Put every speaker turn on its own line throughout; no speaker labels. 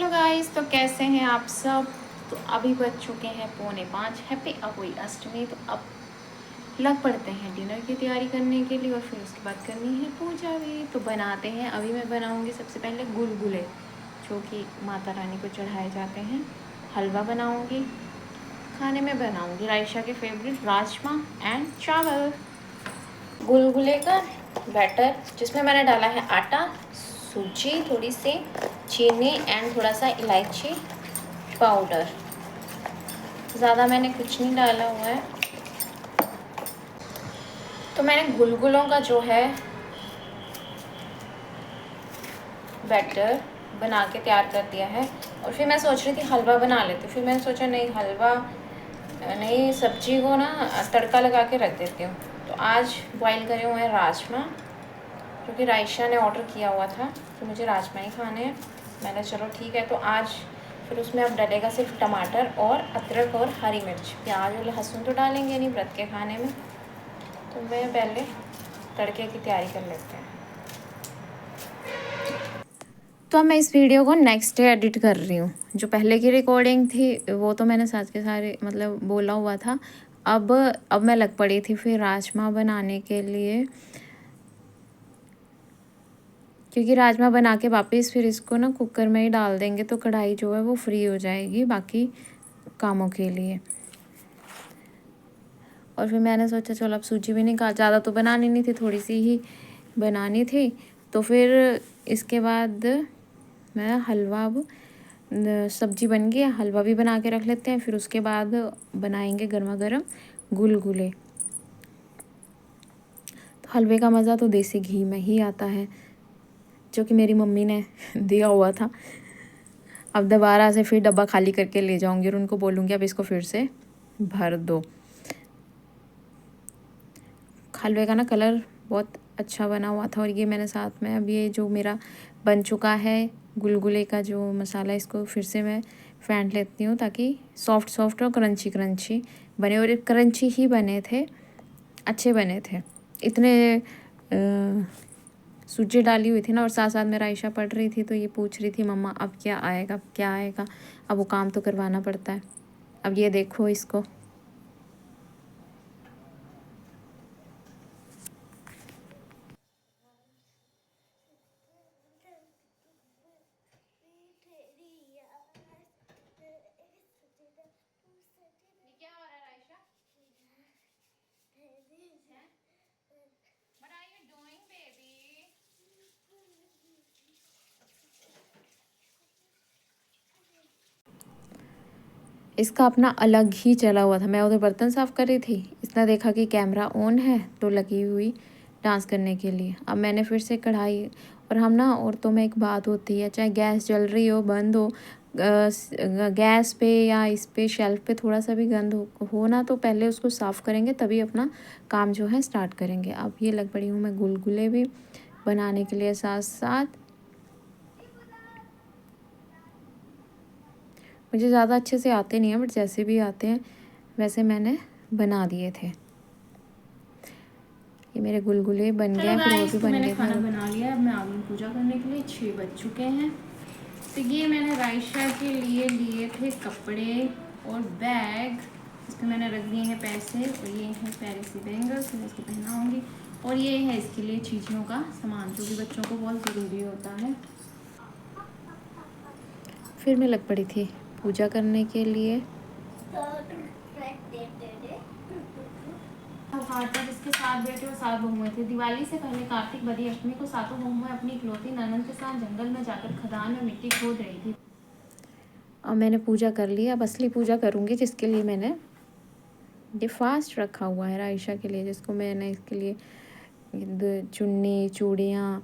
Hello guys, तो कैसे हैं आप सब। तो अभी बज चुके हैं 4:45। हैप्पी अहोई अष्टमी। तो अब लग पड़ते हैं डिनर की तैयारी करने के लिए और फिर उसके बाद करनी है पूजा भी। तो बनाते हैं। अभी मैं बनाऊंगी सबसे पहले गुलगुले, जो कि माता रानी को चढ़ाए जाते हैं। हलवा बनाऊंगी। खाने में बनाऊंगी रायशा के फेवरेट राजमा एंड चावल। गुलगुले का बैटर, जिसमें मैंने डाला है आटा, सूजी, थोड़ी सी चीनी एंड थोड़ा सा इलायची पाउडर। ज़्यादा मैंने कुछ नहीं डाला हुआ है। तो मैंने गुलगुलों का जो है बैटर बना के तैयार कर दिया है। और फिर मैं सोच रही थी हलवा बना लेती, फिर मैंने सोचा नहीं हलवा नहीं, सब्जी को ना तड़का लगा के रख देती हूँ। तो आज बॉईल करे हुए हैं राजमा, क्योंकि रायशा ने ऑर्डर किया हुआ था तो मुझे राजमा ही खाने हैं। मैंने चलो ठीक है। तो आज फिर उसमें अब डलेगा सिर्फ टमाटर और अदरक और हरी मिर्च। प्याज और लहसुन तो डालेंगे नहीं व्रत के खाने में। तो मैं पहले तड़के की तैयारी कर लेते हैं। तो अब मैं इस वीडियो को नेक्स्ट डे एडिट कर रही हूँ। जो पहले की रिकॉर्डिंग थी वो तो मैंने साथ के सारे मतलब बोला हुआ था। अब मैं लग पड़ी थी फिर राजमा बनाने के लिए, क्योंकि राजमा बना के वापस फिर इसको ना कुकर में ही डाल देंगे तो कढ़ाई जो है वो फ्री हो जाएगी बाकी कामों के लिए। और फिर मैंने सोचा चलो अब सूजी भी नहीं खा, ज़्यादा तो बनानी नहीं थी, थोड़ी सी ही बनानी थी। तो फिर इसके बाद मैं हलवा, अब सब्जी बन गई, हलवा भी बना के रख लेते हैं। फिर उसके बाद बनाएंगे गर्मा गर्म गुलगुले। तो हलवे का मज़ा तो देसी घी में ही आता है, जो कि मेरी मम्मी ने दिया हुआ था। अब दोबारा से फिर डब्बा खाली करके ले जाऊंगी और उनको बोलूँगी अब इसको फिर से भर दो। हलवे का ना कलर बहुत अच्छा बना हुआ था। और ये मैंने साथ में अब ये जो मेरा बन चुका है गुलगुले का जो मसाला, इसको फिर से मैं फेंट लेती हूँ ताकि सॉफ्ट सॉफ्ट और क्रंची क्रंची बने। और क्रंची ही बने थे, अच्छे बने थे। इतने सूजी डाली हुई थी ना, और साथ साथ में रायशा पढ़ रही थी तो ये पूछ रही थी मम्मा अब क्या आएगा, अब क्या आएगा। अब वो काम तो करवाना पड़ता है। अब ये देखो इसको, क्या हो रहा है Raisha? What are you doing, baby? इसका अपना अलग ही चला हुआ था। मैं उधर बर्तन साफ़ कर रही थी, इसने देखा कि कैमरा ऑन है तो लगी हुई डांस करने के लिए। अब मैंने फिर से कढ़ाई, और हम ना औरतों में एक बात होती है, चाहे गैस जल रही हो बंद हो, गैस पे या इस पे शेल्फ पे थोड़ा सा भी गंद हो ना, तो पहले उसको साफ़ करेंगे तभी अपना काम जो है स्टार्ट करेंगे। अब ये लग पड़ी हूँ मैं गुलगुले भी बनाने के लिए साथ साथ। मुझे ज़्यादा अच्छे से आते नहीं हैं, बट जैसे भी आते हैं वैसे मैंने बना दिए थे। ये मेरे गुलगुले बन गए, फिर और भी बन गए थे। खाना बना लिया, अब मैं आ गई पूजा करने के लिए। 6 बज चुके हैं। तो ये मैंने रायशा के लिए थे कपड़े और बैग। इसमें मैंने रख दिए हैं पैसे, और ये हैं प्यारी सी बैंगल्स, मैं इसको पहनाऊँगी। और ये है इसके लिए चीज़ों का सामान, जो कि बच्चों को बहुत ज़रूरी होता है। फिर मैं लग पड़ी थी पूजा करने के लिए। जिसके साथ बेटे और 7 बहुएं थे। दिवाली से पहले कार्तिक बदी अष्टमी को सातों बहुएं अपनी इकलौती ननद के साथ जंगल में जाकर खदान में मिट्टी खोद रही थी। और मैंने पूजा कर ली। अब असली पूजा करूँगी, जिसके लिए मैंने ये फास्ट रखा हुआ है रायशा के लिए, जिसको मैंने इसके लिए चुन्नी, चूड़ियाँ,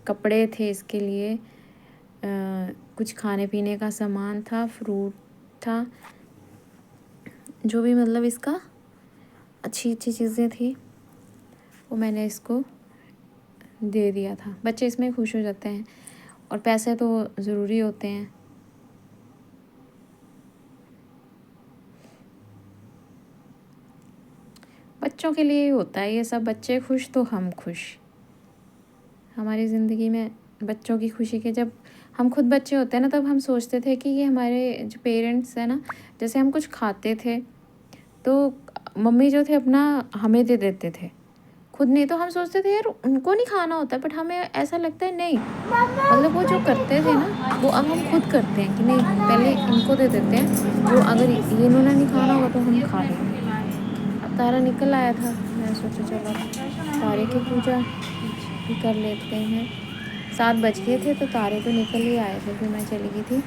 कपड़े थे इसके लिए, कुछ खाने पीने का सामान था, फ्रूट था, जो भी मतलब इसका अच्छी अच्छी चीज़ें थी वो मैंने इसको दे दिया था। बच्चे इसमें खुश हो जाते हैं, और पैसे तो ज़रूरी होते हैं। बच्चों के लिए ही होता है ये सब, बच्चे खुश तो हम खुश। हमारी ज़िंदगी में बच्चों की खुशी के, जब हम खुद बच्चे होते हैं ना, तब हम सोचते थे कि ये हमारे जो पेरेंट्स हैं ना, जैसे हम कुछ खाते थे तो मम्मी जो थे अपना हमें दे देते थे, खुद नहीं। तो हम सोचते थे यार उनको नहीं खाना होता, बट हमें ऐसा लगता है नहीं, मतलब वो जो करते थे ना वो अब हम खुद करते हैं कि नहीं पहले इनको दे देते हैं, जो अगर ये इन्होंने नहीं खाना होगा तो हम खा लेंगे। अब तारा निकल आया था, मैं सोचा चलो तारे की पूजा भी कर लेते हैं। 7 बज गए थे तो तारे तो निकल ही आए थे, फिर मैं चली गई थी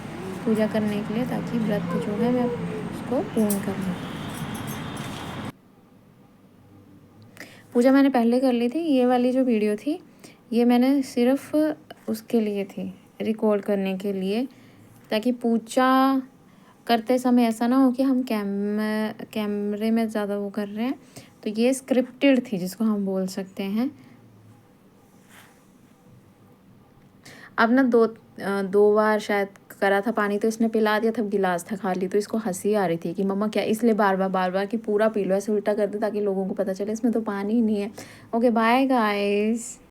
पूजा करने के लिए, ताकि व्रत जो है मैं उसको पूर्ण कर लूँ। पूजा मैंने पहले कर ली थी, ये वाली जो वीडियो थी ये मैंने सिर्फ उसके लिए थी, रिकॉर्ड करने के लिए, ताकि पूजा करते समय ऐसा ना हो कि हम कैमरे में ज़्यादा वो कर रहे हैं। तो ये स्क्रिप्टेड थी, जिसको हम बोल सकते हैं। अब ना दो बार शायद करा था पानी, तो इसने पिला दिया था, गिलास था खाली, तो इसको हंसी आ रही थी कि मम्मा क्या, इसलिए बार बार कि पूरा पी लो, ऐसे उल्टा कर दे ताकि लोगों को पता चले इसमें तो पानी ही नहीं है। Okay bye guys.